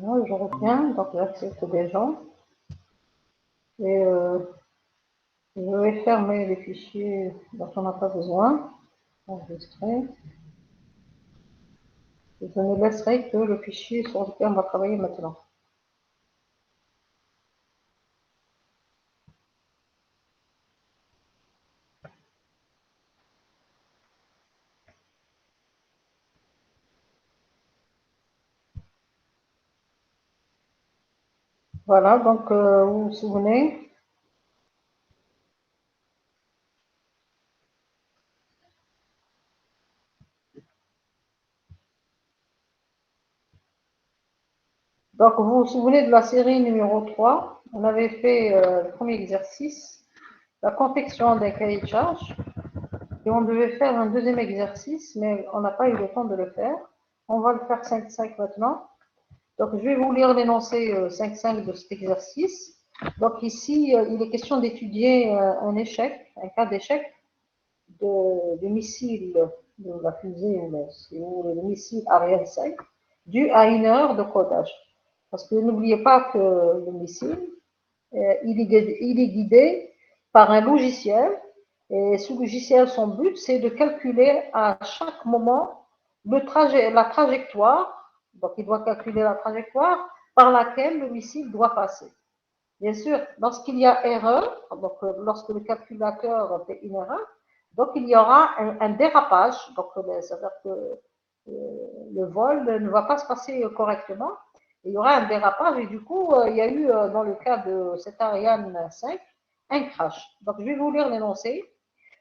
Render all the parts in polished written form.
Voilà, je reviens, donc j'accepte des gens et je vais fermer les fichiers dont on n'a pas besoin, enregistrer. Et je ne laisserai que le fichier sur lequel on va travailler maintenant. Voilà, donc vous vous souvenez, donc vous vous souvenez de la série numéro 3, on avait fait le premier exercice, la confection d'un cahier de charge, et on devait faire un deuxième exercice, mais on n'a pas eu le temps de le faire. On va le faire 5-5 maintenant. Donc, je vais vous lire l'énoncé 5.5 de cet exercice. Donc, ici, il est question d'étudier un échec, un cas d'échec du missile, de la fusée, si vous voulez, le missile Ariane 5, dû à une erreur de codage. Parce que n'oubliez pas que le missile, il est guidé par un logiciel, et ce logiciel, son but, c'est de calculer à chaque moment la trajectoire, donc il doit calculer la trajectoire par laquelle le missile doit passer. Bien sûr, lorsqu'il y a erreur, donc lorsque le calculateur fait une erreur, donc il y aura un dérapage, donc c'est-à-dire que le vol ne va pas se passer correctement, il y aura un dérapage et du coup, il y a eu dans le cas de cet Ariane 5 un crash. Donc je vais vous lire l'énoncé.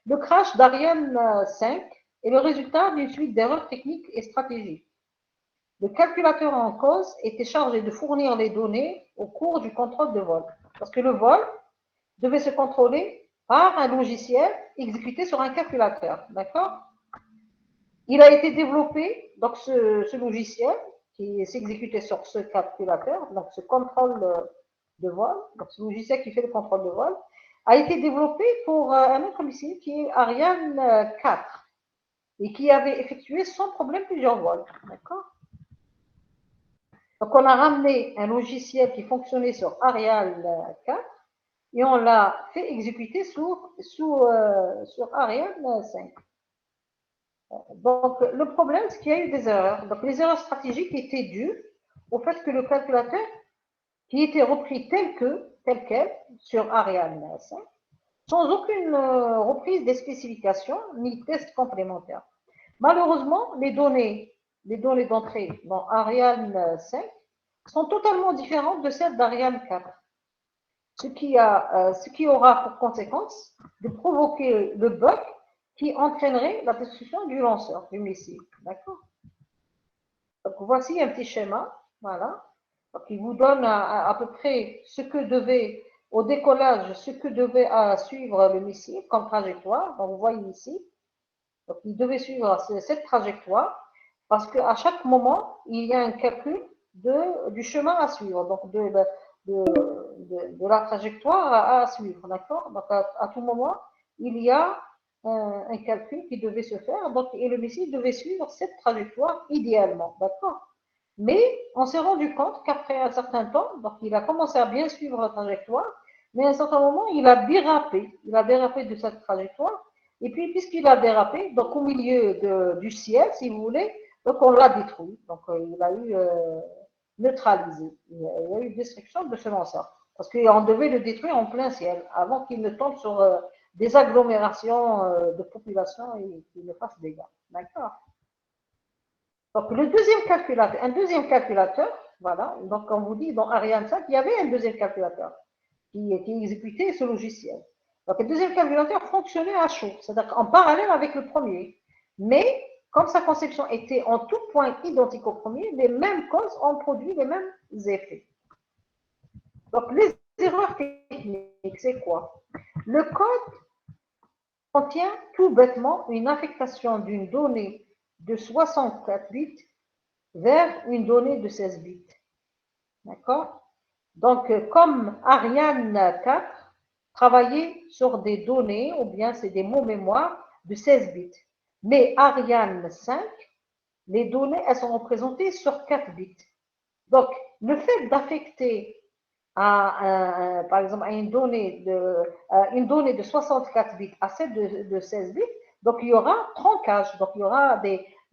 Le crash d'Ariane 5 est le résultat d'une suite d'erreurs techniques et stratégiques. Le calculateur en cause était chargé de fournir les données au cours du contrôle de vol, parce que le vol devait se contrôler par un logiciel exécuté sur un calculateur. D'accord? Il a été développé, donc ce logiciel qui s'exécutait sur ce calculateur, donc ce contrôle de vol, donc ce logiciel qui fait le contrôle de vol, a été développé pour un autre missile qui est Ariane 4 et qui avait effectué sans problème plusieurs vols. D'accord? Donc, on a ramené un logiciel qui fonctionnait sur Ariane 4 et on l'a fait exécuter sur Ariane 5. Donc, le problème, c'est qu'il y a eu des erreurs. Donc, les erreurs stratégiques étaient dues au fait que le calculateur, qui était repris tel quel, sur Ariane 5, sans aucune reprise des spécifications ni test complémentaires. Malheureusement, les données d'entrée dans Ariane 5 sont totalement différentes de celles d'Ariane 4, ce qui aura pour conséquence de provoquer le bug qui entraînerait la destruction du lanceur, du missile. D'accord? Donc, voici un petit schéma. Voilà. Donc, il vous donne à peu près au décollage, ce que devait suivre le missile comme trajectoire. Donc, vous voyez ici. Donc, il devait suivre cette trajectoire parce qu'à chaque moment, il y a un calcul du chemin à suivre, donc de la trajectoire à suivre, d'accord? Donc, à tout moment, il y a un calcul qui devait se faire, donc, et le missile devait suivre cette trajectoire idéalement, d'accord? Mais on s'est rendu compte qu'après un certain temps, donc il a commencé à bien suivre la trajectoire, mais à un certain moment, il a dérapé de cette trajectoire, et puis puisqu'il a dérapé, donc au milieu du ciel, si vous voulez, donc on l'a détruit, donc il a eu neutralisé, il y a eu destruction de ce lanceur, parce qu'on devait le détruire en plein ciel, avant qu'il ne tombe sur des agglomérations de population et qu'il ne fasse des dégâts. D'accord? Donc, un deuxième calculateur, voilà, donc on vous dit dans Ariane 5, il y avait un deuxième calculateur qui exécutait ce logiciel. Donc, le deuxième calculateur fonctionnait à chaud, c'est-à-dire en parallèle avec le premier. Mais, comme sa conception était en tout point identique au premier, les mêmes causes ont produit les mêmes effets. Donc, les erreurs techniques, c'est quoi? Le code contient tout bêtement une affectation d'une donnée de 64 bits vers une donnée de 16 bits. D'accord? Donc, comme Ariane 4 travaillait sur des données, ou bien c'est des mots mémoire de 16 bits. Mais Ariane 5, les données, elles sont représentées sur 4 bits. Donc, le fait d'affecter par exemple, à une donnée de 64 bits à celle de 16 bits, donc il y aura tronquage, donc il y aura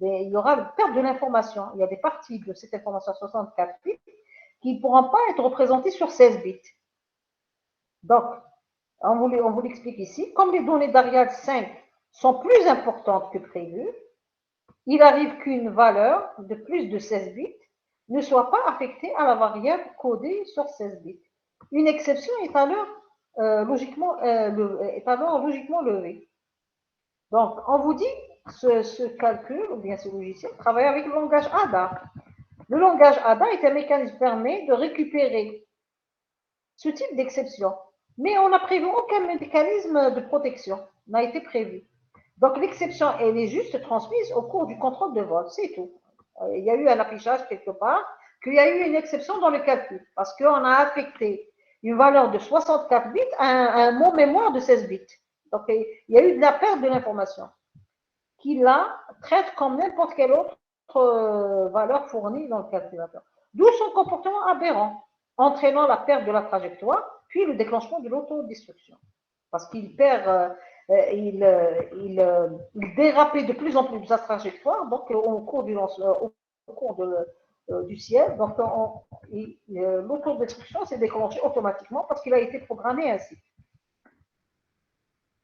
il y aura une perte de l'information. Il y a des parties de cette information à 64 bits qui ne pourront pas être représentées sur 16 bits. Donc, on vous l'explique ici. Comme les données d'Arial 5 sont plus importantes que prévu, il arrive qu'une valeur de plus de 16 bits ne soit pas affectée à la variable codée sur 16 bits. Une exception est alors logiquement levée. Donc, on vous dit, ce calcul, ou bien ce logiciel, travaille avec le langage ADA. Le langage ADA est un mécanisme qui permet de récupérer ce type d'exception. Mais on n'a prévu aucun mécanisme de protection, n'a été prévu. Donc, l'exception, elle est juste transmise au cours du contrôle de vol, c'est tout. Il y a eu un affichage quelque part, qu'il y a eu une exception dans le calcul, parce qu'on a affecté une valeur de 64 bits à un mot mémoire de 16 bits. Donc, il y a eu de la perte de l'information, qui la traite comme n'importe quelle autre valeur fournie dans le calculateur. D'où son comportement aberrant, entraînant la perte de la trajectoire, puis le déclenchement de l'autodestruction. Parce qu'il perd, il dérapait de plus en plus de sa trajectoire, donc au cours du ciel, donc l'autodestruction s'est déclenchée automatiquement parce qu'il a été programmé ainsi.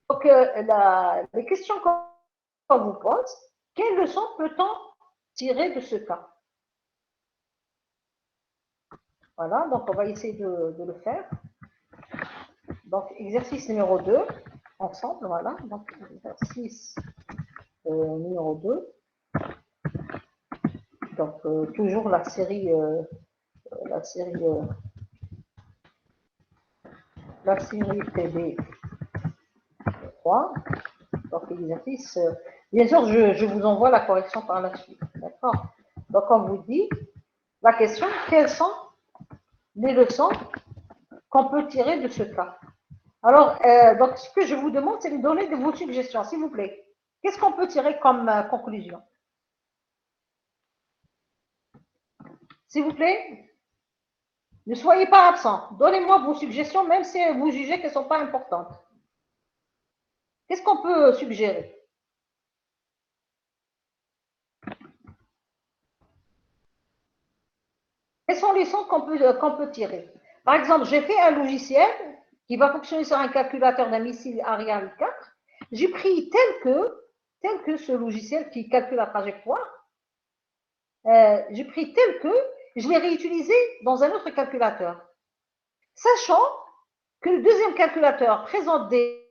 Donc, les questions qu'on vous pose, quelle leçon peut-on tirer de ce cas? Voilà, donc on va essayer de le faire. Donc, exercice numéro 2, ensemble, voilà. Donc, exercice numéro 2. Donc, toujours la série TD 3. Donc, l'exercice, bien sûr, je vous envoie la correction par la suite. D'accord? Donc, on vous dit la question, quelles sont les leçons qu'on peut tirer de ce cas? Alors, donc, ce que je vous demande, c'est de donner de vos suggestions, s'il vous plaît. Qu'est-ce qu'on peut tirer comme conclusion? S'il vous plaît, ne soyez pas absent. Donnez-moi vos suggestions, même si vous jugez qu'elles ne sont pas importantes. Qu'est-ce qu'on peut suggérer? Quels sont les sons qu'on peut tirer? Par exemple, j'ai fait un logiciel qui va fonctionner sur un calculateur d'un missile Ariane 4. J'ai pris tel que ce logiciel qui calcule la trajectoire, j'ai pris tel que je l'ai réutilisé dans un autre calculateur. Sachant que le deuxième calculateur présente des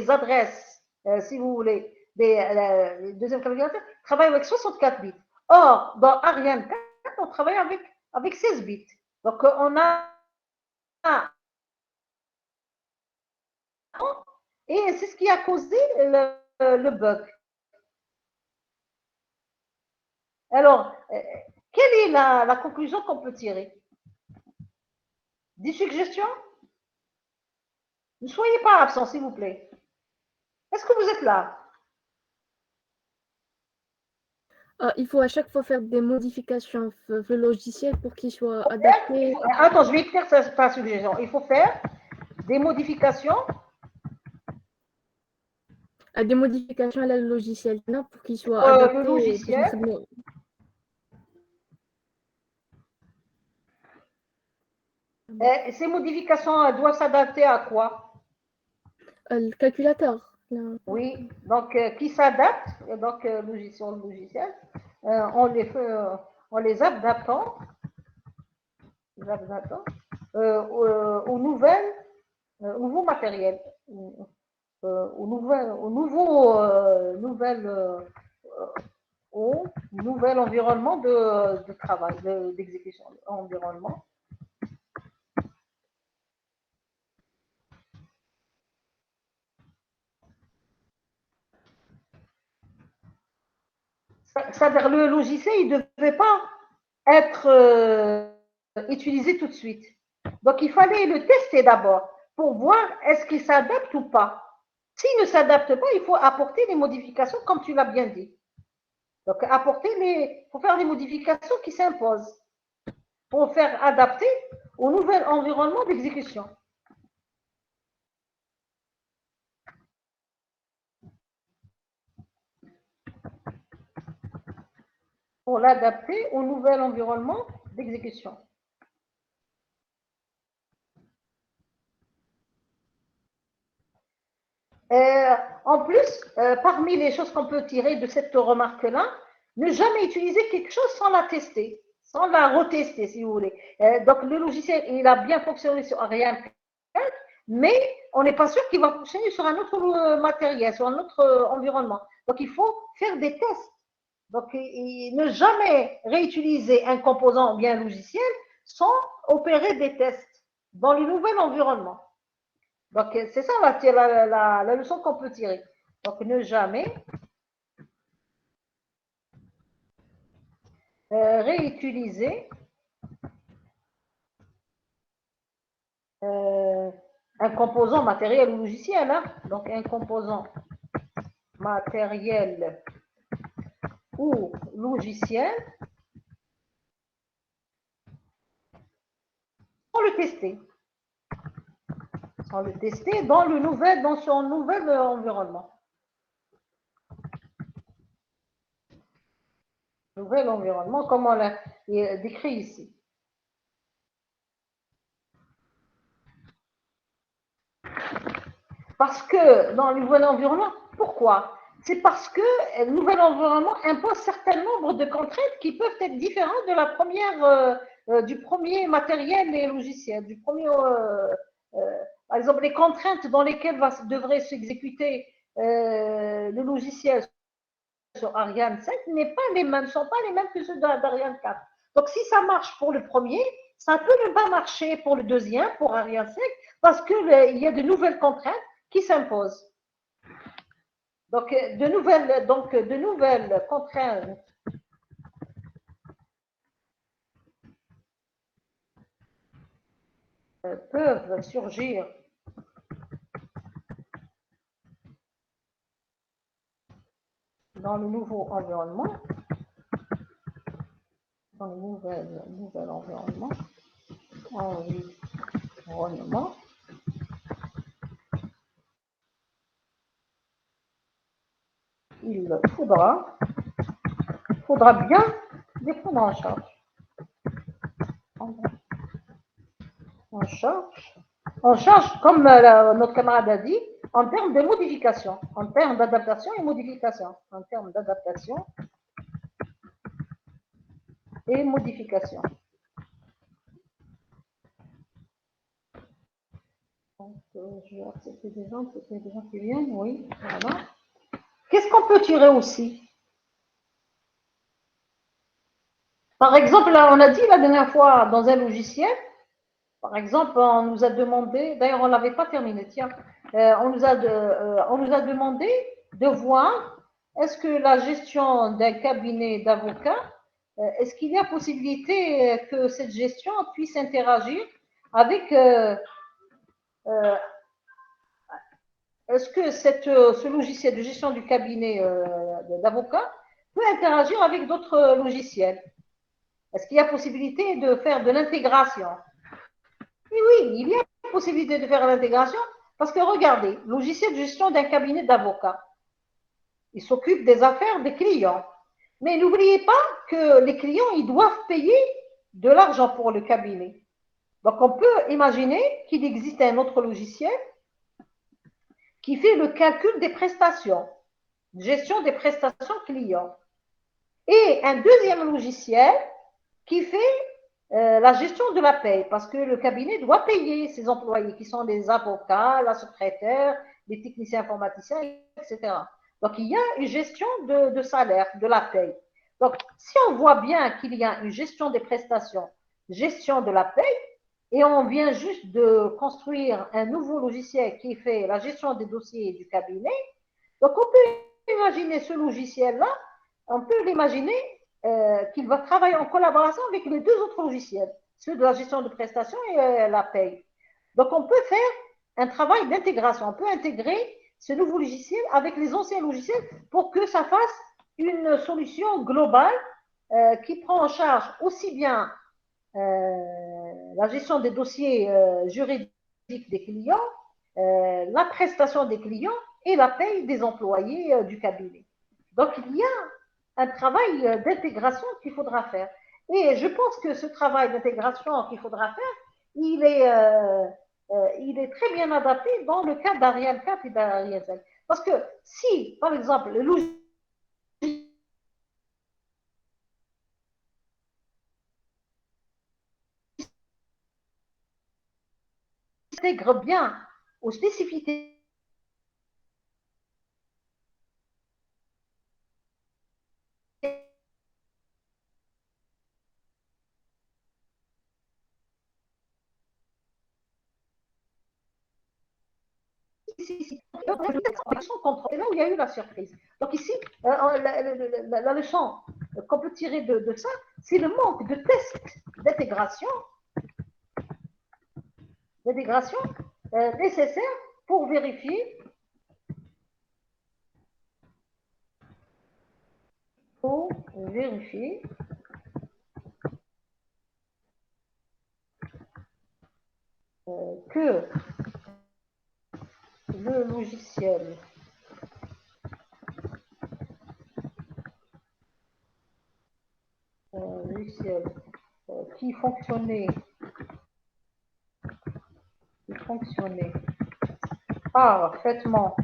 adresses, si vous voulez, le deuxième calculateur travaille avec 64 bits. Or, dans Ariane 4, on travaille avec 16 bits. Donc, on a et c'est ce qui a causé le bug. Alors, quelle est la conclusion qu'on peut tirer? Des suggestions? Ne soyez pas absent, s'il vous plaît. Est-ce que vous êtes là? Il faut à chaque fois faire des modifications le logiciel pour qu'il soit adapté. Attends, je vais écrire ta suggestion. Il faut faire des modifications. Des modifications à la logiciel pour qu'il soit adapté. Le logiciel. Ces modifications doivent s'adapter à quoi? Le calculateur. Oui, donc qui s'adapte, donc logiciel, on les adaptant aux nouveaux matériels, au nouvel environnement de travail, d'exécution, environnement. C'est-à-dire le logiciel, il ne devait pas être utilisé tout de suite. Donc, il fallait le tester d'abord pour voir est-ce qu'il s'adapte ou pas. S'il ne s'adapte pas, il faut apporter des modifications comme tu l'as bien dit. Donc, faut faire les modifications qui s'imposent pour faire adapter au nouvel environnement d'exécution. Pour l'adapter au nouvel environnement d'exécution. En plus, parmi les choses qu'on peut tirer de cette remarque-là, ne jamais utiliser quelque chose sans la tester, sans la retester, si vous voulez. Donc, le logiciel, il a bien fonctionné sur Ariane 4, mais on n'est pas sûr qu'il va fonctionner sur un autre matériel, sur un autre environnement. Donc, il faut faire des tests. Donc, ne jamais réutiliser un composant ou bien un logiciel sans opérer des tests dans le nouvel environnement. Donc, c'est ça la leçon qu'on peut tirer. Donc, ne jamais réutiliser un composant matériel ou logiciel. Hein? Donc, un composant matériel ou logiciel sans le tester. Sans le tester dans son nouvel environnement. Nouvel environnement, comme on l'a décrit ici. Parce que dans le nouvel environnement, pourquoi? C'est parce que le nouvel environnement impose un certain nombre de contraintes qui peuvent être différentes de la première, du premier matériel et logiciel, du premier, par exemple, les contraintes dans lesquelles devrait s'exécuter le logiciel sur Ariane 5 ne sont pas les mêmes que ceux d'Ariane 4. Donc, si ça marche pour le premier, ça peut ne pas marcher pour le deuxième, pour Ariane 5, parce qu'il y a de nouvelles contraintes qui s'imposent. Donc, de nouvelles contraintes peuvent surgir dans le nouveau environnement, dans le nouvel environnement, il faudra bien les prendre en charge. En charge, comme notre camarade a dit, en termes de modification, en termes d'adaptation et modification, en termes d'adaptation et modification. Donc, je vais accepter des gens qui viennent, oui, voilà. Qu'est-ce qu'on peut tirer aussi? Par exemple, là, on a dit la dernière fois dans un logiciel, par exemple, on nous a demandé, d'ailleurs on ne l'avait pas terminé, tiens, on nous a demandé de voir est-ce que la gestion d'un cabinet d'avocats, est-ce qu'il y a possibilité que cette gestion puisse interagir avec, est-ce que ce logiciel de gestion du cabinet d'avocats peut interagir avec d'autres logiciels? Est-ce qu'il y a possibilité de faire de l'intégration? Et oui, il y a possibilité de faire l'intégration parce que regardez, logiciel de gestion d'un cabinet d'avocats, il s'occupe des affaires des clients. Mais n'oubliez pas que les clients, ils doivent payer de l'argent pour le cabinet. Donc, on peut imaginer qu'il existe un autre logiciel qui fait le calcul des prestations, gestion des prestations clients. Et un deuxième logiciel qui fait la gestion de la paie, parce que le cabinet doit payer ses employés, qui sont les avocats, la secrétaire, les techniciens informaticiens, etc. Donc, il y a une gestion de salaire, de la paie. Donc, si on voit bien qu'il y a une gestion des prestations, gestion de la paie, et on vient juste de construire un nouveau logiciel qui fait la gestion des dossiers du cabinet, donc on peut imaginer ce logiciel-là, on peut l'imaginer qu'il va travailler en collaboration avec les deux autres logiciels, ceux de la gestion de prestations et la paye. Donc, on peut faire un travail d'intégration. On peut intégrer ce nouveau logiciel avec les anciens logiciels pour que ça fasse une solution globale qui prend en charge aussi bien la gestion des dossiers juridiques des clients, la prestation des clients et la paye des employés du cabinet. Donc, il y a un travail d'intégration qu'il faudra faire. Et je pense que ce travail d'intégration qu'il faudra faire, il est très bien adapté dans le cas d'Ariane 4 et d'Ariane 5. Parce que si, par exemple, le logiciel s'intègre bien aux spécificités ici. C'est là où il y a eu la surprise. Donc ici, la leçon qu'on peut tirer de ça, c'est le manque de tests d'intégration nécessaires pour vérifier que le logiciel qui fonctionnait parfaitement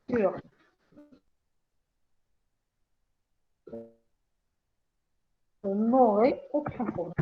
sur n'aurait aucun problème.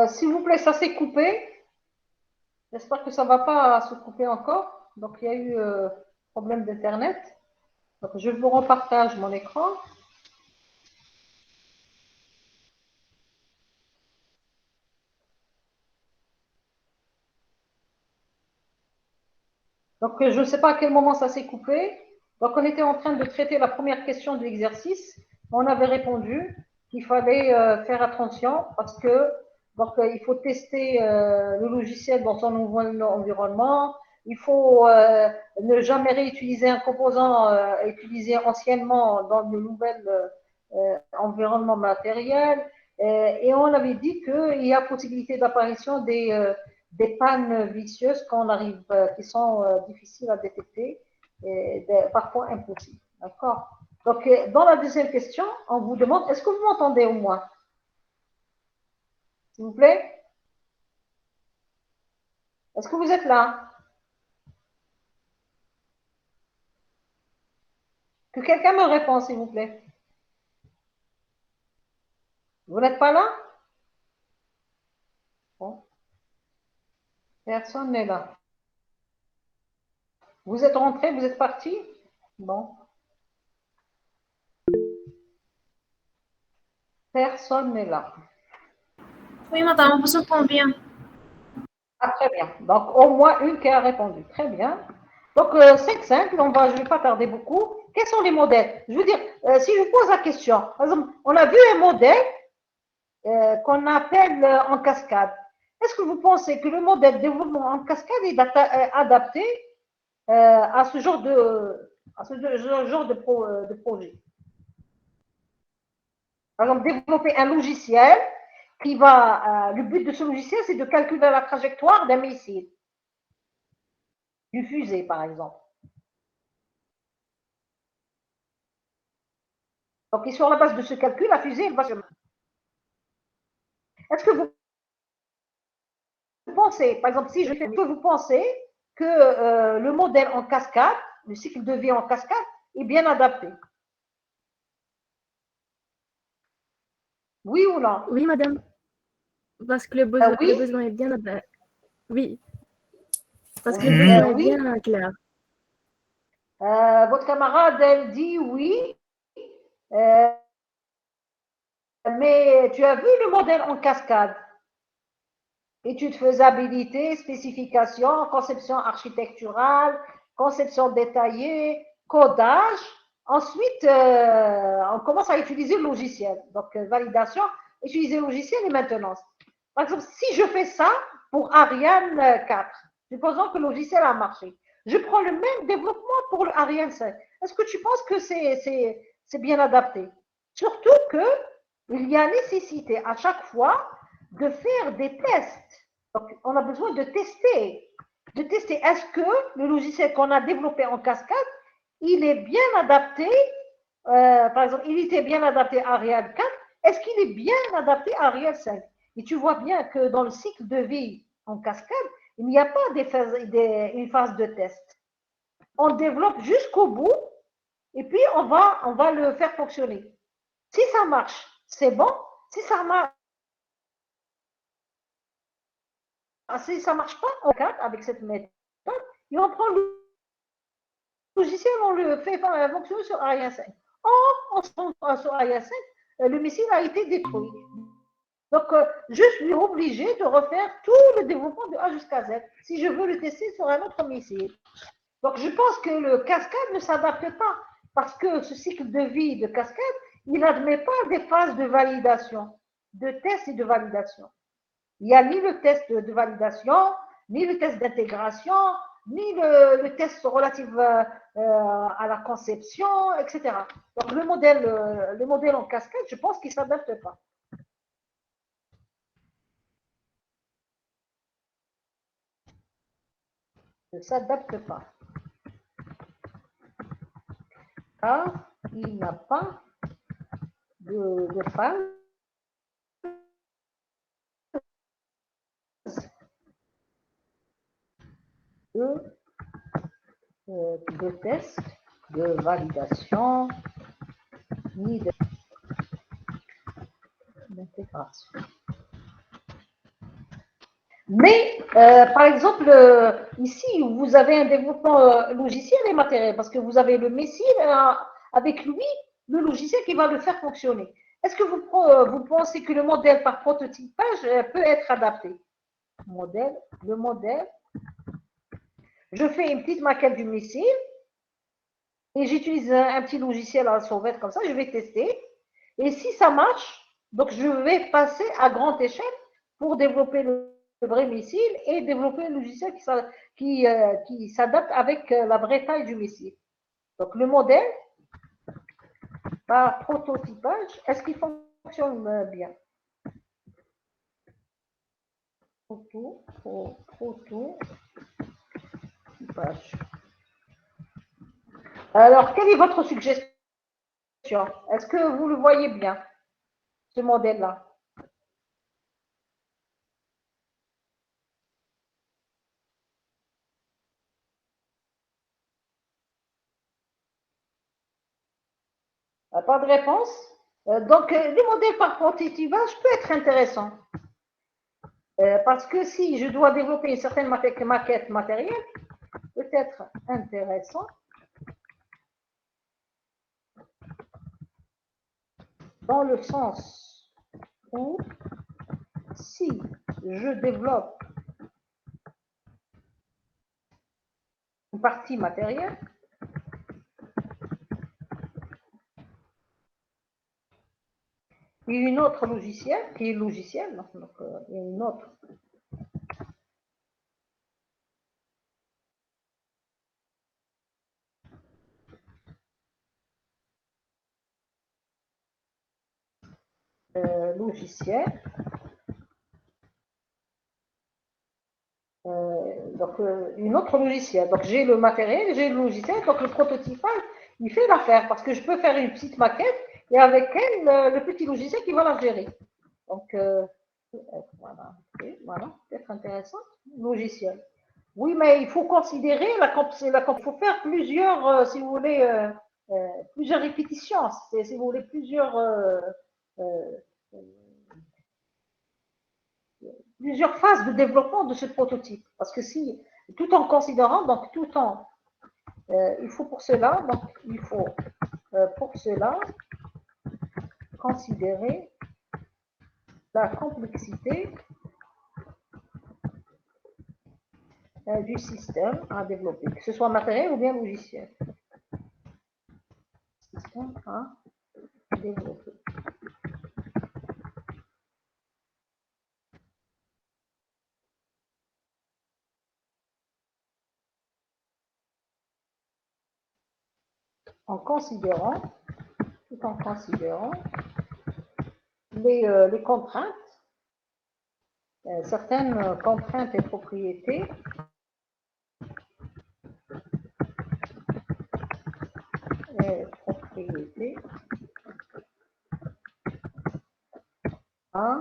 S'il vous plaît, ça s'est coupé. J'espère que ça ne va pas se couper encore. Donc, il y a eu problème d'Internet. Donc, je vous repartage mon écran. Donc, je ne sais pas à quel moment ça s'est coupé. Donc, on était en train de traiter la première question de l'exercice. On avait répondu qu'il fallait faire attention parce que donc, il faut tester le logiciel dans son environnement. Il faut ne jamais réutiliser un composant utilisé anciennement dans de nouvel environnement matériel. Et on avait dit qu'il y a possibilité d'apparition des pannes vicieuses qui sont difficiles à détecter et parfois impossibles. D'accord. Donc, dans la deuxième question, on vous demande, est-ce que vous m'entendez au moins? S'il vous plaît? Est-ce que vous êtes là? Que quelqu'un me réponde, s'il vous plaît. Vous n'êtes pas là? Bon. Personne n'est là. Vous êtes rentré, vous êtes parti? Bon. Personne n'est là. Oui, madame, on vous entend bien. Ah, très bien. Donc, au moins une qui a répondu. Très bien. Donc, c'est simple, je ne vais pas tarder beaucoup. Quels sont les modèles? Je veux dire, si je vous pose la question, par exemple, on a vu un modèle qu'on appelle en cascade. Est-ce que vous pensez que le modèle de développement en cascade est adapté à ce genre de projet? Par exemple, développer un logiciel qui va. Le but de ce logiciel, c'est de calculer la trajectoire d'un missile, d'une fusée, par exemple. Donc, et sur la base de ce calcul, la fusée, elle va se. Est-ce que vous pensez, par exemple, si je fais, que vous pensez que le modèle en cascade, le cycle de vie en cascade, est bien adapté? Oui ou non? Oui, madame. Parce que Oui. le besoin est bien. Oui. Parce que le besoin est Oui. bien clair. Votre camarade, elle dit oui. Mais tu as vu le modèle en cascade? Étude faisabilité, spécification, conception architecturale, conception détaillée, codage. Ensuite, on commence à utiliser le logiciel. Donc, validation, utiliser le logiciel et maintenance. Par exemple, si je fais ça pour Ariane 4, supposons que le logiciel a marché, je prends le même développement pour le Ariane 5. Est-ce que tu penses que c'est bien adapté? Surtout qu'il y a nécessité à chaque fois de faire des tests. Donc, on a besoin de tester. De tester, est-ce que le logiciel qu'on a développé en cascade, il est bien adapté, par exemple, il était bien adapté à Ariane 4, est-ce qu'il est bien adapté à Ariane 5? Et tu vois bien que dans le cycle de vie en cascade, il n'y a pas une phase de test. On développe jusqu'au bout et puis on va le faire fonctionner. Si ça marche, c'est bon. Si ça marche, si ça marche pas en 4 avec cette méthode, et on prend le logiciel, on le fait fonctionner sur Ariane 5. Or, sur Ariane 5, le missile a été détruit. Donc, je suis obligé de refaire tout le développement de A jusqu'à Z si je veux le tester sur un autre missile. Donc, je pense que le cascade ne s'adapte pas parce que ce cycle de vie de cascade, il n'admet pas des phases de validation, de test et de validation. Il n'y a ni le test de validation, ni le test d'intégration, ni le test relatif à la conception, etc. Donc, le modèle en cascade, je pense qu'il ne s'adapte pas. Il ne s'adapte pas. Car il n'a pas de phase de test, de validation, ni d'intégration. Mais, par exemple, ici, vous avez un développement logiciel et matériel, parce que vous avez le Messi avec lui, le logiciel qui va le faire fonctionner. Est-ce que vous pensez que le modèle par prototypage peut être adapté? Le modèle, je fais une petite maquette du missile et j'utilise un petit logiciel à la sauvette comme ça, je vais tester. Et si ça marche, donc je vais passer à grande échelle pour développer le vrai missile et développer un logiciel qui s'adapte avec la vraie taille du missile. Donc le modèle, par prototypage, est-ce qu'il fonctionne bien? Prototypage. Alors, quelle est votre suggestion? Est-ce que vous le voyez bien, ce modèle-là? Pas de réponse? Donc, les modèles par prototypage peut être intéressant. Parce que si je dois développer une certaine maquette matérielle, peut être intéressant dans le sens où si je développe une partie matérielle, et une autre logiciel, qui est logiciel, donc il y a une autre logiciel. Donc, une autre logiciel. Donc, j'ai le matériel, j'ai le logiciel. Donc, le prototypage, il fait l'affaire parce que je peux faire une petite maquette et avec elle, le petit logiciel qui va la gérer. Donc, voilà, okay, voilà, peut-être intéressant. Logiciel. Oui, mais il faut considérer, il faut faire plusieurs, si vous voulez, plusieurs répétitions, si vous voulez, plusieurs phases de développement de ce prototype. Parce que si, tout en considérant, donc tout en, il faut pour cela, donc il faut pour cela considérer la complexité du système à développer, que ce soit matériel ou bien logiciel. Système à développer. En considérant, tout en considérant les contraintes, certaines contraintes et propriétés à,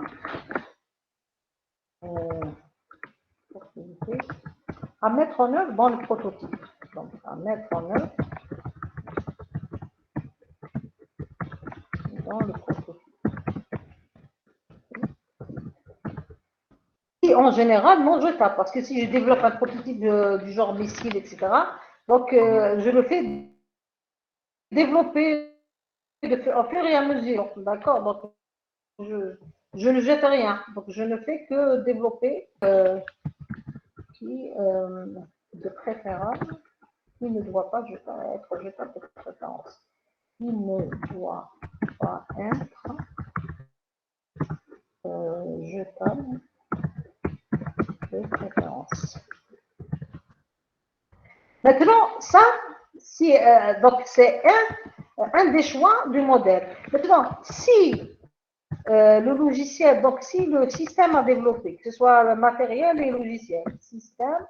à mettre en œuvre dans le prototype. Donc, à mettre en œuvre dans le prototype. Et en général, non jetable, parce que si je développe un prototype du genre missile, etc., donc je le fais développer au fur et à mesure. D'accord? Donc, je ne jette rien. Donc, je ne fais que développer qui, de préférence, qui ne doit pas être jetable de préférence. Qui ne doit pas être jetable de préférence. Maintenant, ça, donc c'est un des choix du modèle. Maintenant, si le logiciel, donc si le système à développer, que ce soit le matériel et le logiciel, système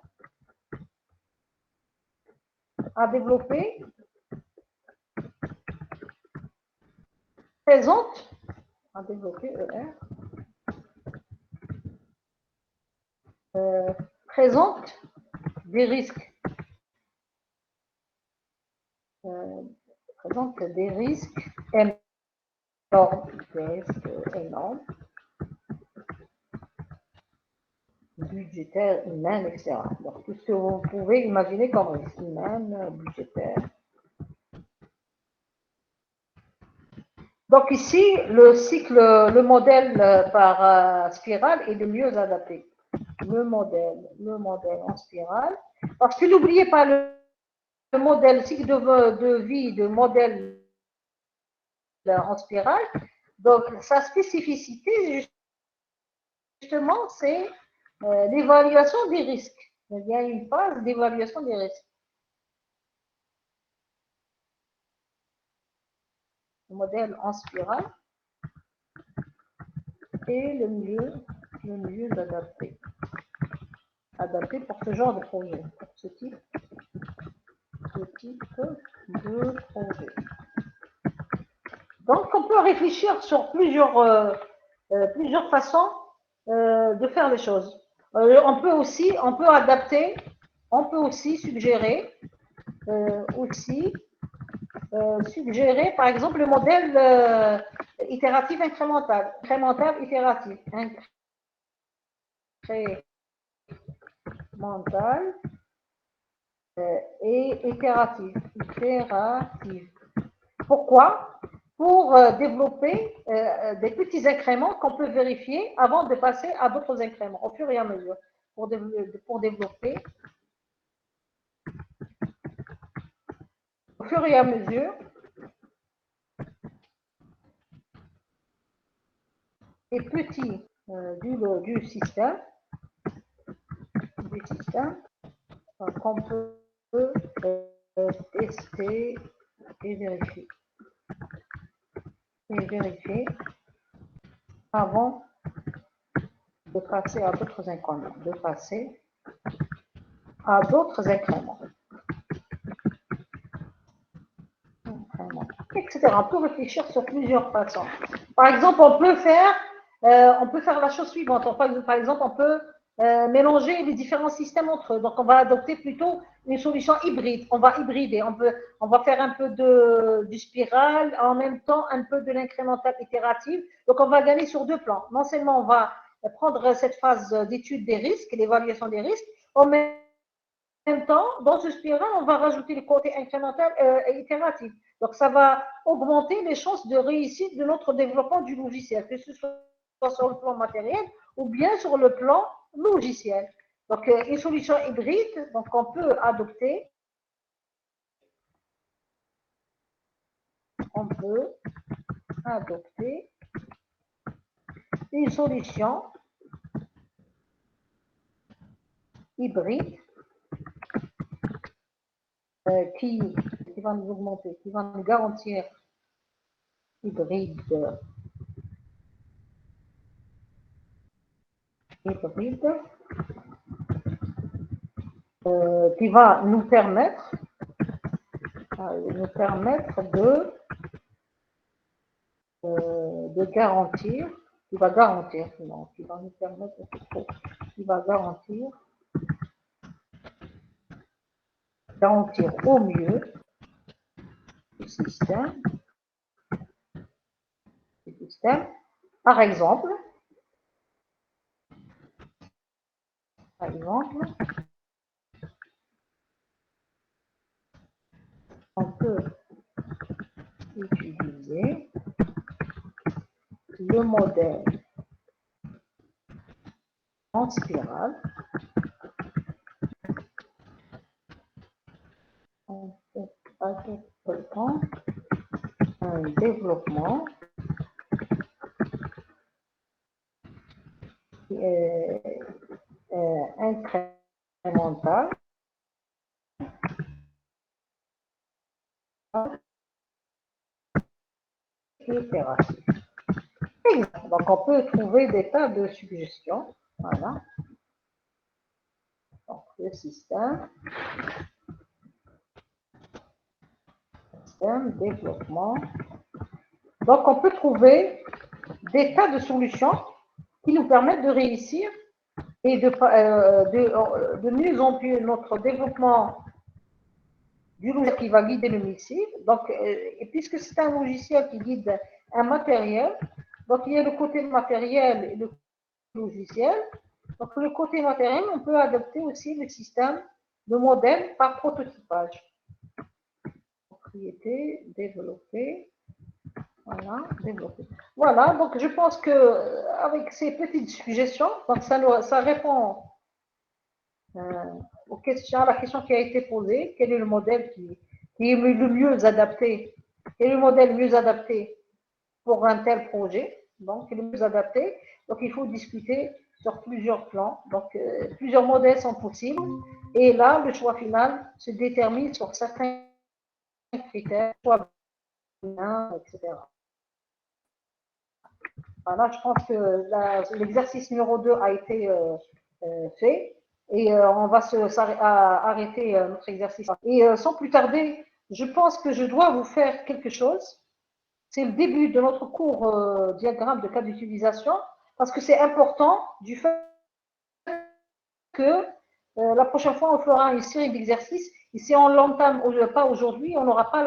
à développer présente, à développer présente des risques. Présente des risques énormes, budgétaire, humaine, etc. Donc, tout ce que vous pouvez imaginer comme risque humaine, budgétaire. Donc ici, le cycle, le modèle par spirale est le mieux adapté. Le modèle en spirale. Parce que n'oubliez pas le modèle, cycle de vie de modèle en spirale. Donc sa spécificité, justement, c'est l'évaluation des risques. Il y a une phase d'évaluation des risques. Le modèle en spirale est le mieux adapté. Adapté pour ce genre de projet, pour ce type de projet. Donc, on peut réfléchir sur plusieurs façons de faire les choses. On peut adapter, on peut aussi suggérer, par exemple, le modèle itératif incrémental itératif, incrémental et itératif. Pourquoi? Pour développer des petits incréments qu'on peut vérifier avant de passer à d'autres incréments, au fur et à mesure, pour développer au fur et à mesure les petits du système qu'on peut tester et vérifier. Avant de passer à d'autres incréments. Etc. On peut réfléchir sur plusieurs façons. Par exemple, on peut faire la chose suivante. Par exemple, on peut mélanger les différents systèmes entre eux. Donc, on va adopter plutôt une solution hybride. On va hybrider. On va faire un peu du spiral, en même temps un peu de l'incrémental itératif. Donc, on va gagner sur deux plans. Non seulement on va prendre cette phase d'étude des risques, l'évaluation des risques, en même temps, dans ce spiral, on va rajouter le côté incrémental et itératif. Donc, ça va augmenter les chances de réussite de notre développement du logiciel, que ce soit sur le plan matériel ou bien sur le plan logiciel. Donc, une solution hybride, donc on peut adopter, une solution hybride qui va nous augmenter, qui va nous garantir hybride, qui va nous permettre de garantir, qui va garantir au mieux le système. Par exemple, on peut utiliser le modèle en spirale. On peut adopter un développement qui est incrémental et itératif. Donc, on peut trouver des tas de suggestions. Voilà. Donc, le système, développement. Donc, on peut trouver des tas de solutions qui nous permettent de réussir et de mieux en mieux notre développement du logiciel qui va guider le missile. Donc, et puisque c'est un logiciel qui guide un matériel, donc il y a le côté matériel et le logiciel. Donc, le côté matériel, on peut adopter aussi le système de modèle par prototypage. Propriété, développer. Voilà, développer. Voilà, donc je pense que avec ces petites suggestions, donc ça répond aux questions, à la question qui a été posée, quel est le modèle qui est le mieux adapté, quel est le modèle mieux adapté pour un tel projet, donc quel est le mieux adapté. Donc il faut discuter sur plusieurs plans, donc plusieurs modèles sont possibles, et là le choix final se détermine sur certains critères, soit bien, etc. Voilà, je pense que l'exercice numéro 2 a été fait et on va arrêter notre exercice. Et sans plus tarder, je pense que je dois vous faire quelque chose. C'est le début de notre cours diagramme de cas d'utilisation parce que c'est important du fait que la prochaine fois, on fera une série d'exercices. Et si on l'entame pas aujourd'hui, on n'aura pas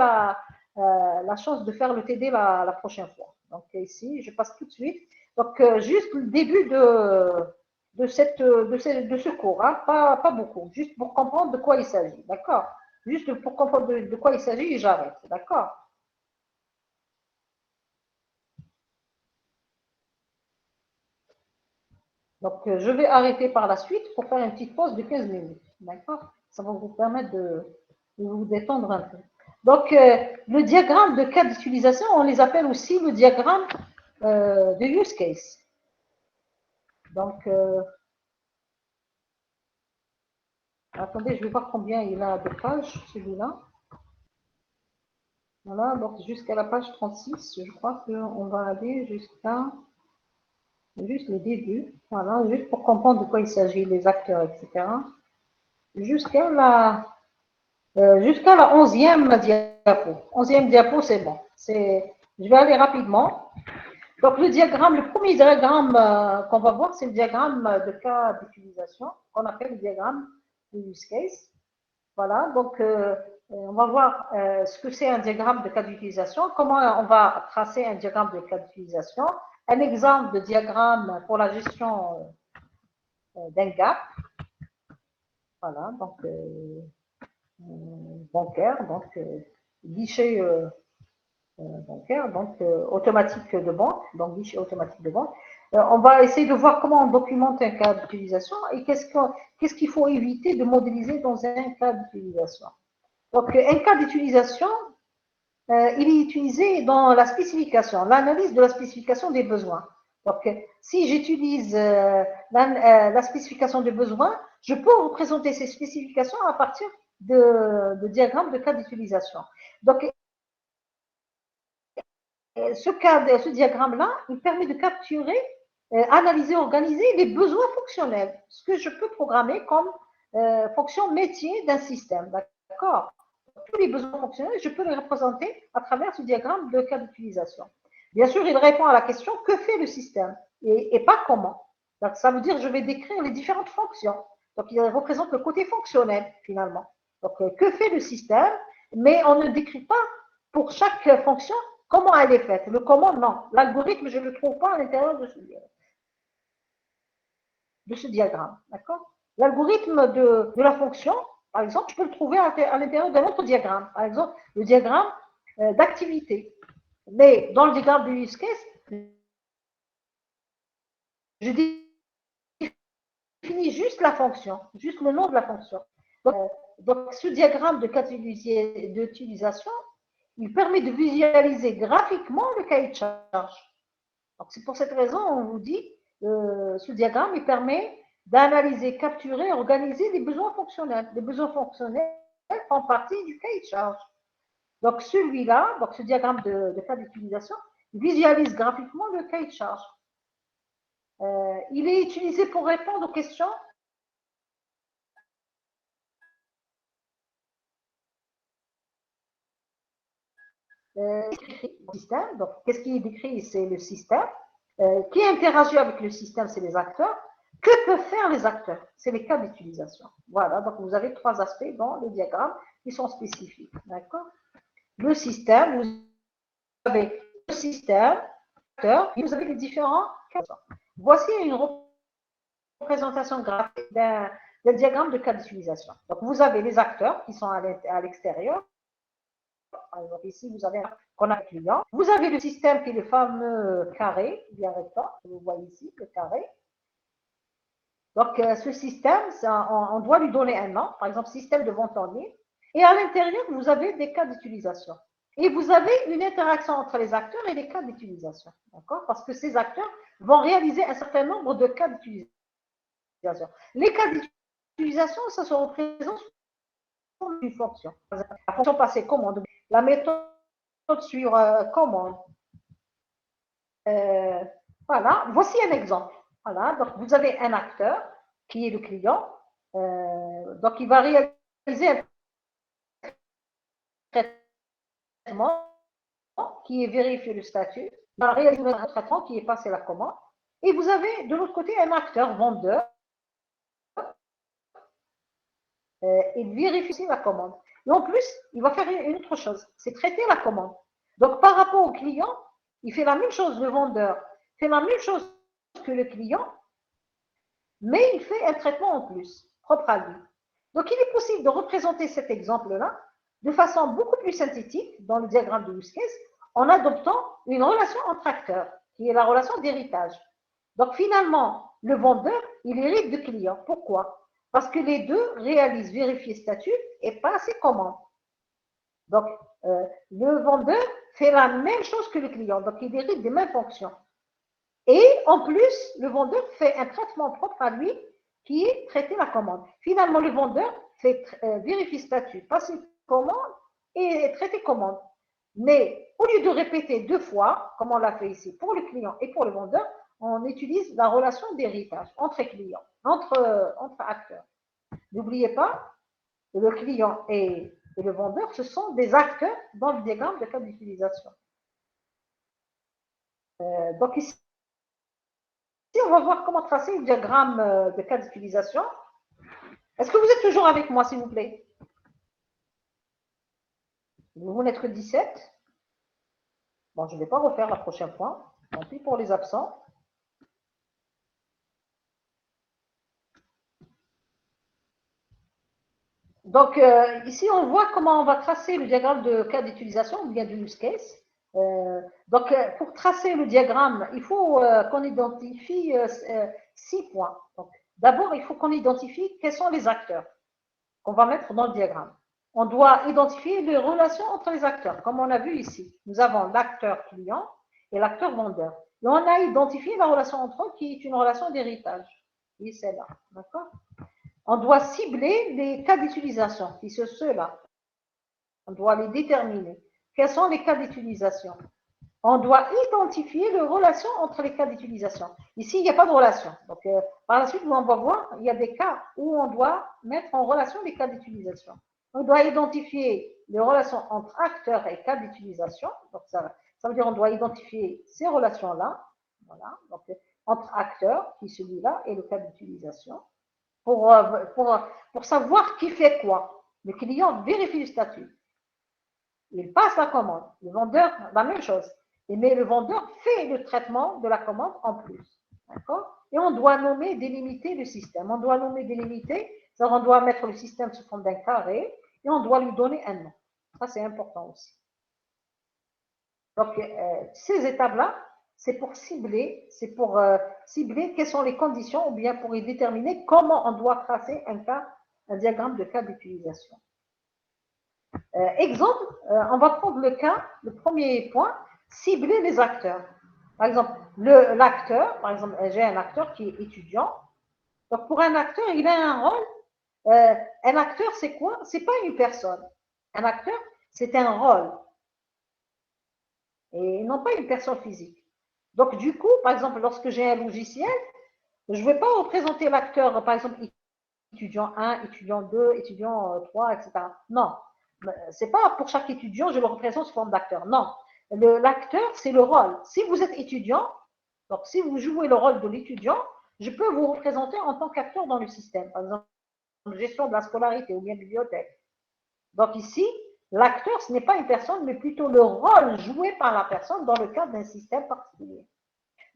la chance de faire le TD la prochaine fois. Donc ici, je passe tout de suite. Donc juste le début de ce cours, hein, pas beaucoup, juste pour comprendre de quoi il s'agit, d'accord? Juste pour comprendre de quoi il s'agit et j'arrête, d'accord? Donc je vais arrêter par la suite pour faire une petite pause de 15 minutes, d'accord? Ça va vous permettre de vous détendre un peu. Donc, le diagramme de cas d'utilisation, on les appelle aussi le diagramme de use case. Donc, attendez, je vais voir combien il a de pages, celui-là. Voilà, donc jusqu'à la page 36, je crois qu'on va aller jusqu'à juste le début. Voilà, juste pour comprendre de quoi il s'agit, les acteurs, etc. Jusqu'à la 11e diapo. 11e diapo, c'est bon. Je vais aller rapidement. Donc, le premier diagramme qu'on va voir, c'est le diagramme de cas d'utilisation, qu'on appelle le diagramme de use case. Voilà, donc on va voir ce que c'est un diagramme de cas d'utilisation, comment on va tracer un diagramme de cas d'utilisation, un exemple de diagramme pour la gestion d'un gap. Voilà, donc bancaire, donc guichet bancaire, donc automatique de banque, donc guichet automatique de banque. On va essayer de voir comment on documente un cas d'utilisation et qu'est-ce qu'il faut éviter de modéliser dans un cas d'utilisation. Donc, un cas d'utilisation, il est utilisé dans la spécification, l'analyse de la spécification des besoins. Donc, si j'utilise la spécification des besoins, je peux représenter ces spécifications à partir de diagrammes de cas d'utilisation. Donc, ce diagramme-là, il permet de capturer, analyser, organiser les besoins fonctionnels, ce que je peux programmer comme fonction métier d'un système. D'accord? Tous les besoins fonctionnels, je peux les représenter à travers ce diagramme de cas d'utilisation. Bien sûr, il répond à la question que fait le système et pas comment. Donc, ça veut dire que je vais décrire les différentes fonctions. Donc, il représente le côté fonctionnel, finalement. Donc, que fait le système, mais on ne décrit pas pour chaque fonction comment elle est faite. Le comment, non. L'algorithme, je ne le trouve pas à l'intérieur de ce diagramme. D'accord? L'algorithme de la fonction, par exemple, je peux le trouver à l'intérieur d'un autre diagramme. Par exemple, le diagramme d'activité. Mais dans le diagramme de use case, je définis juste la fonction, juste le nom de la fonction. Donc ce diagramme de cas d'utilisation, il permet de visualiser graphiquement le cahier de charge. Donc c'est pour cette raison on vous dit ce diagramme il permet d'analyser, capturer, organiser les besoins fonctionnels. Les besoins fonctionnels font partie du cahier de charge. Donc celui-là, donc ce diagramme de cas d'utilisation, visualise graphiquement le cahier de charge. Il est utilisé pour répondre aux questions système. Donc, qu'est-ce qui est décrit? C'est le système. Qui interagit avec le système? C'est les acteurs. Que peuvent faire les acteurs? C'est les cas d'utilisation. Voilà, donc vous avez trois aspects dans le diagramme qui sont spécifiques. D'accord? Le système, vous avez le système, acteur, et vous avez les différents cas. Voici une représentation graphique d'un diagramme de cas d'utilisation. Donc, vous avez les acteurs qui sont à l'extérieur. Par exemple, ici, vous avez qu'on a un client. Vous avez le système qui est le fameux carré, bien rectangle, que vous voyez ici, le carré. Donc, ce système, on doit lui donner un nom, par exemple, système de vente en ligne. Et à l'intérieur, vous avez des cas d'utilisation. Et vous avez une interaction entre les acteurs et les cas d'utilisation. D'accord? Parce que ces acteurs vont réaliser un certain nombre de cas d'utilisation. Les cas d'utilisation, ça se représente sous une fonction. La fonction passée commande. La méthode sur commande. Voilà, voici un exemple. Voilà, donc vous avez un acteur qui est le client. Donc il va réaliser un traitement qui est vérifié le statut. Il va réaliser un traitement qui est passé la commande. Et vous avez de l'autre côté un acteur vendeur. Il vérifie aussi la commande. Et en plus, il va faire une autre chose, c'est traiter la commande. Donc, par rapport au client, il fait la même chose, le vendeur fait la même chose que le client, mais il fait un traitement en plus, propre à lui. Donc, il est possible de représenter cet exemple-là de façon beaucoup plus synthétique dans le diagramme de use case en adoptant une relation entre acteurs, qui est la relation d'héritage. Donc, finalement, le vendeur, il hérite du client. Pourquoi? Parce que les deux réalisent vérifier statut et passer commande. Donc, le vendeur fait la même chose que le client. Donc, il hérite des mêmes fonctions. Et en plus, le vendeur fait un traitement propre à lui qui est traiter la commande. Finalement, le vendeur fait vérifier statut, passer commande et traiter commande. Mais au lieu de répéter deux fois, comme on l'a fait ici pour le client et pour le vendeur, on utilise la relation d'héritage entre clients, entre acteurs. N'oubliez pas, le client et le vendeur, ce sont des acteurs dans le diagramme de cas d'utilisation. Donc ici, on va voir comment tracer le diagramme de cas d'utilisation. Est-ce que vous êtes toujours avec moi, s'il vous plaît? Vous n'êtes que 17. Bon, je ne vais pas refaire la prochaine fois. Tant pis pour les absents. Donc, ici, on voit comment on va tracer le diagramme de cas d'utilisation ou bien du use case. Donc, pour tracer le diagramme, il faut qu'on identifie 6 points. D'abord, il faut qu'on identifie quels sont les acteurs qu'on va mettre dans le diagramme. On doit identifier les relations entre les acteurs, comme on a vu ici. Nous avons l'acteur client et l'acteur vendeur. Et on a identifié la relation entre eux qui est une relation d'héritage. Et c'est là, d'accord? On doit cibler les cas d'utilisation, qui sont ceux-là. On doit les déterminer. Quels sont les cas d'utilisation? On doit identifier les relations entre les cas d'utilisation. Ici, il n'y a pas de relation. Donc, par la suite, on va voir, il y a des cas où on doit mettre en relation les cas d'utilisation. On doit identifier les relations entre acteurs et cas d'utilisation. Donc, ça veut dire qu'on doit identifier ces relations-là. Voilà. Donc, entre acteurs, qui est celui-là, et le cas d'utilisation. Pour savoir qui fait quoi. Le client vérifie le statut. Il passe la commande. Le vendeur, la même chose. Mais le vendeur fait le traitement de la commande en plus. D'accord? Et on doit nommer, délimiter le système. On doit nommer, délimiter, c'est-à-dire on doit mettre le système sous forme d'un carré et on doit lui donner un nom. Ça, c'est important aussi. Donc, ces étapes-là, c'est pour cibler quelles sont les conditions ou bien pour y déterminer comment on doit tracer un diagramme de cas d'utilisation. Exemple, on va prendre le premier point, cibler les acteurs. Par exemple, l'acteur, par exemple, j'ai un acteur qui est étudiant. Donc, pour un acteur, il a un rôle. Un acteur, c'est quoi? C'est pas une personne. Un acteur, c'est un rôle. Et non pas une personne physique. Donc, du coup, par exemple, lorsque j'ai un logiciel, je ne vais pas représenter l'acteur, par exemple, étudiant 1, étudiant 2, étudiant 3, etc. Non. C'est pas pour chaque étudiant, je le représente sous forme d'acteur. Non. L'acteur, c'est le rôle. Si vous êtes étudiant, donc si vous jouez le rôle de l'étudiant, je peux vous représenter en tant qu'acteur dans le système. Par exemple, gestion de la scolarité ou bien bibliothèque. Donc ici, l'acteur, ce n'est pas une personne, mais plutôt le rôle joué par la personne dans le cadre d'un système particulier.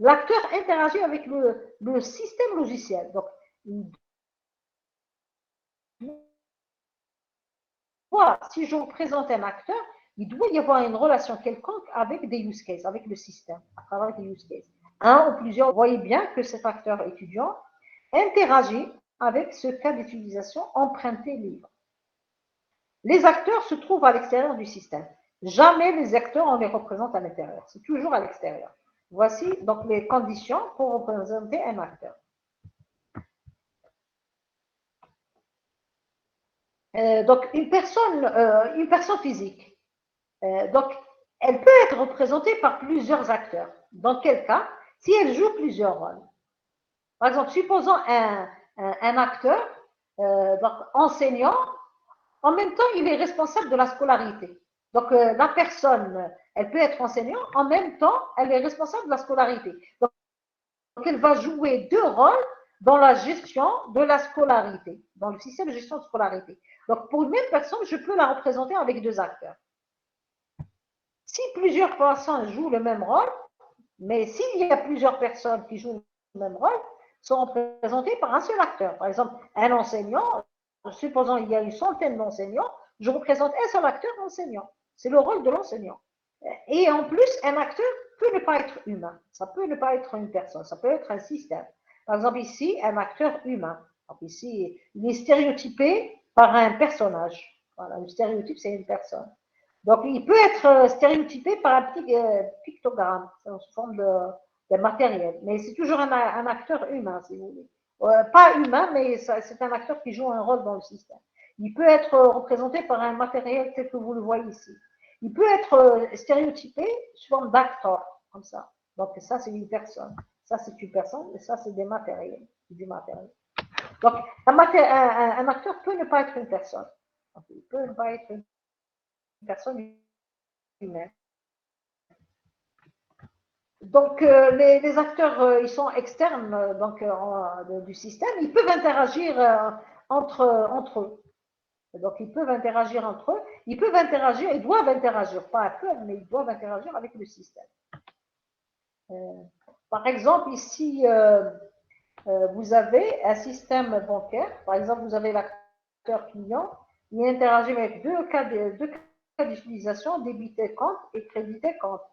l'acteur interagit avec le système logiciel. Donc, si je vous présente un acteur, il doit y avoir une relation quelconque avec des use cases, avec le système, à travers des use cases. Un ou plusieurs, vous voyez bien que cet acteur étudiant interagit avec ce cas d'utilisation emprunté libre. Les acteurs se trouvent à l'extérieur du système. Jamais les acteurs, on les représente à l'intérieur. C'est toujours à l'extérieur. Voici donc les conditions pour représenter un acteur. Donc, une personne physique, donc, elle peut être représentée par plusieurs acteurs. Dans quel cas? Si elle joue plusieurs rôles. Par exemple, supposons un acteur, donc enseignant, en même temps, il est responsable de la scolarité. Donc, la personne, elle peut être enseignante, en même temps, elle est responsable de la scolarité. Donc, elle va jouer deux rôles dans la gestion de la scolarité, dans le système de gestion de scolarité. Donc, pour une même personne, je peux la représenter avec deux acteurs. Si plusieurs personnes jouent le même rôle, mais s'il y a plusieurs personnes qui jouent le même rôle, sont représentées par un seul acteur. Par exemple, un enseignant, supposons qu'il y a une centaine d'enseignants, je représente un seul acteur enseignant. C'est le rôle de l'enseignant. Et en plus, un acteur peut ne pas être humain. Ça peut ne pas être une personne, ça peut être un système. Par exemple, ici, un acteur humain. Donc ici, il est stéréotypé par un personnage. Voilà, le stéréotype, c'est une personne. Donc, il peut être stéréotypé par un petit pictogramme, sous forme de matériel. Mais c'est toujours un acteur humain, si vous voulez. Pas humain, mais c'est un acteur qui joue un rôle dans le système. Il peut être représenté par un matériel tel que vous le voyez ici. Il peut être stéréotypé sous forme d'acteur, comme ça. Donc, ça, c'est une personne. Ça, c'est une personne, et ça, c'est des matériels. Du matériel. Donc, un acteur peut ne pas être une personne. Donc, il peut ne pas être une personne humaine. Donc, les acteurs, ils sont externes donc, du système. Ils peuvent interagir entre eux. Donc, ils peuvent interagir entre eux. Ils peuvent interagir, ils doivent interagir, pas à peu, mais ils doivent interagir avec le système. Par exemple, ici, vous avez un système bancaire. Par exemple, vous avez l'acteur client. Il interagit avec deux cas d'utilisation, débiter compte et créditer compte.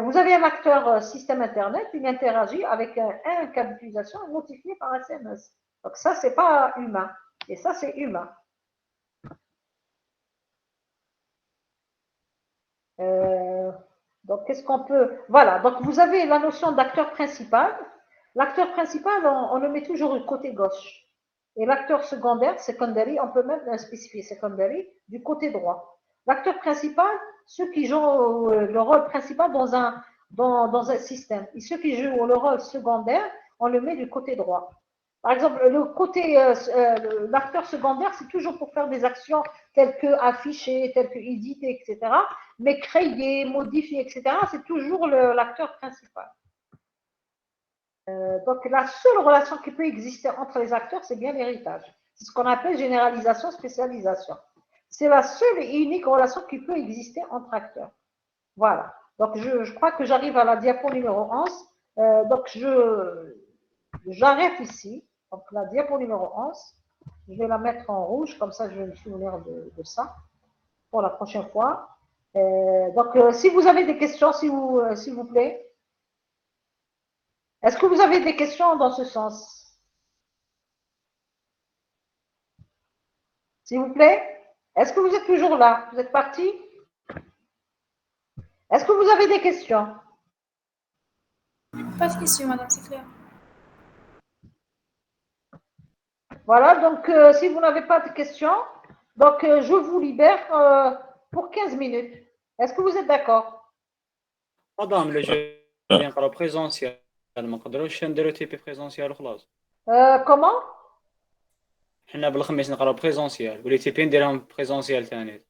Vous avez un acteur système Internet, il interagit avec un cas d'utilisation notifié par SMS. Donc ça, c'est pas humain. Et ça, c'est humain. Donc, qu'est-ce qu'on peut... Voilà, donc vous avez la notion d'acteur principal. L'acteur principal, on le met toujours du côté gauche. Et l'acteur secondaire, secondary, on peut même spécifier secondary, du côté droit. L'acteur principal, ceux qui jouent le rôle principal dans un système. Et ceux qui jouent le rôle secondaire, on le met du côté droit. Par exemple, l'acteur secondaire, c'est toujours pour faire des actions telles que afficher, telles que éditer, etc. Mais créer, modifier, etc., c'est toujours l'acteur principal. Donc, la seule relation qui peut exister entre les acteurs, c'est bien l'héritage. C'est ce qu'on appelle généralisation, spécialisation. C'est la seule et unique relation qui peut exister entre acteurs. Voilà. Donc, je crois que j'arrive à la diapo numéro 11. Donc, j'arrête ici. Donc, la diapo numéro 11, je vais la mettre en rouge, comme ça, je vais me souvenir de ça pour la prochaine fois. Donc, si vous avez des questions, s'il vous plaît. Est-ce que vous avez des questions dans ce sens? S'il vous plaît? Est-ce que vous êtes toujours là? Vous êtes parti? Est-ce que vous avez des questions? Pas de question, madame, c'est clair. Voilà, donc si vous n'avez pas de questions, donc je vous libère pour 15 minutes. Est-ce que vous êtes d'accord? مدام لو جي نقرا بريزونسيال ما نقدروش نديرو تيبي بريزونسيال وخلاص Comment? حنا بالخميس نقرا بريزونسيال ولي تيبي نديرهم بريزونسيال ثاني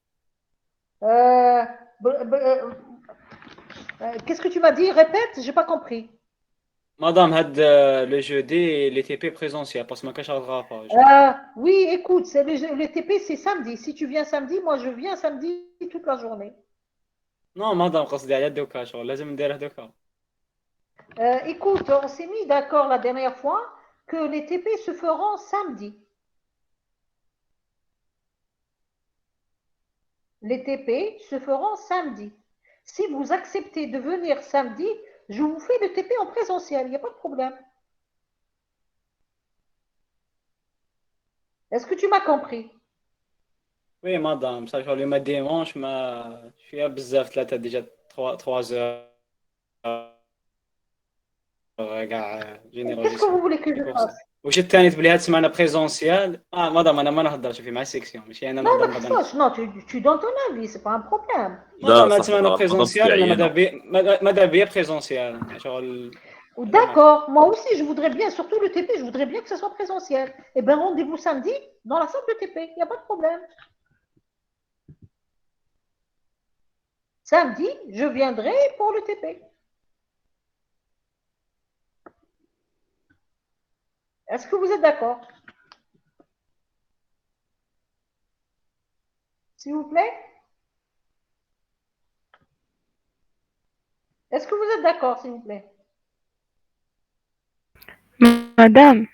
Qu'est-ce que tu m'as dit? Répète, j'ai pas compris. مدام هاد لو جودي لي تيبي بريزونسيال باسكو ما كاش غرافاج Oui, écoute, le TP, c'est samedi. Si tu viens samedi, moi je viens samedi toute la journée. نو مدام قصدي على دوكا شغل لازم نديره دوكا Écoute, on s'est mis d'accord la dernière fois que les TP se feront samedi. Les TP se feront samedi. Si vous acceptez de venir samedi, je vous fais le TP en présentiel, il n'y a pas de problème. Est-ce que tu m'as compris? Oui, madame, ça, genre, le ma dimanche, je suis à bzaf, là, t'as déjà 3 heures, جيني Qu'est-ce que vous enregistré. voulez que C'est je pour ça. fasse? وش الثاني تبلي هاد السمانة بريزونسيال مدام انا ما نهضر شوفي مع السيكسيون ماشي انا Non, نهضر non, بعدا ça, non, tu donnes ton avis, c'est pas un problème. لا مدام هاد صاحبي السمانة راه القضاء بريزونسيال انا تاعي انا. ماذا بيا بريزونسيال شغل زعما. D'accord, moi aussi, je voudrais bien, surtout le TP, je voudrais bien que ce soit présentiel. Eh bien, rendez-vous samedi dans la salle de TP, il n'y a pas de problème. Samedi, je viendrai pour le TP. Est-ce que vous êtes d'accord? S'il vous plaît? Est-ce que vous êtes d'accord, s'il vous plaît? Madame,